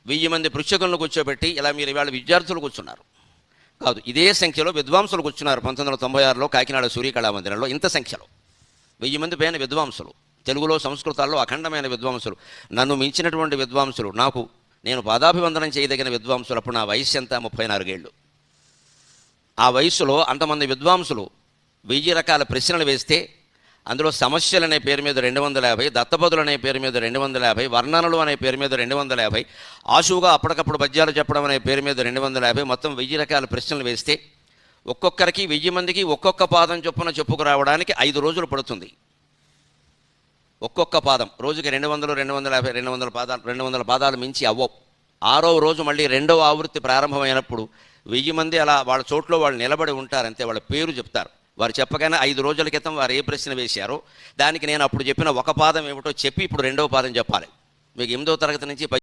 1000 మంది పృచ్ఛకులను కూర్చోబెట్టి ఇలా మీరు ఇవాళ విద్యార్థులు కూర్చున్నారు కాదు, ఇదే సంఖ్యలో విద్వాంసులు కూర్చున్నారు 1996లో కాకినాడ సూర్యకళా మందిరంలో. ఇంత సంఖ్యలో 1000 మంది పైన విద్వాంసులు, తెలుగులో సంస్కృతాల్లో అఖండమైన విద్వాంసులు, నన్ను మించినటువంటి విద్వాంసులు, నేను పాదాభివందనం చేయదగిన విద్వాంసులు. అప్పుడు నా వయసు ఎంత? 34 ఏళ్ళు. ఆ వయసులో అంతమంది విద్వాంసులు 1000 రకాల ప్రశ్నలు వేస్తే అందులో సమస్యలు అనే పేరు మీద 250, దత్తపదులు అనే పేరు మీద 250, వర్ణనలు అనే పేరు మీద 250, ఆశువుగా అప్పటికప్పుడు పద్యాలు చెప్పడం అనే పేరు మీద 250, మొత్తం 1000 రకాల ప్రశ్నలు వేస్తే ఒక్కొక్కరికి 1000 మందికి ఒక్కొక్క పాదం చొప్పున చెప్పుకురావడానికి 5 రోజులు పడుతుంది. ఒక్కొక్క పాదం రోజుకి 200, 250, 200 పాదాలు మించి అవ్వవు. 6వ రోజు మళ్ళీ 2వ ఆవృత్తి ప్రారంభమైనప్పుడు 1000 మంది అలా వాళ్ళ చోట్లో వాళ్ళు నిలబడి ఉంటారంతే, వాళ్ళ పేరు చెప్తారు. వారు చెప్పగానే 5 రోజుల క్రితం వారు ఏ ప్రశ్న వేశారో దానికి నేను అప్పుడు చెప్పిన ఒక పాదం ఏమిటో చెప్పి ఇప్పుడు 2వ పాదం చెప్పాలి. మీకు 8వ తరగతి నుంచి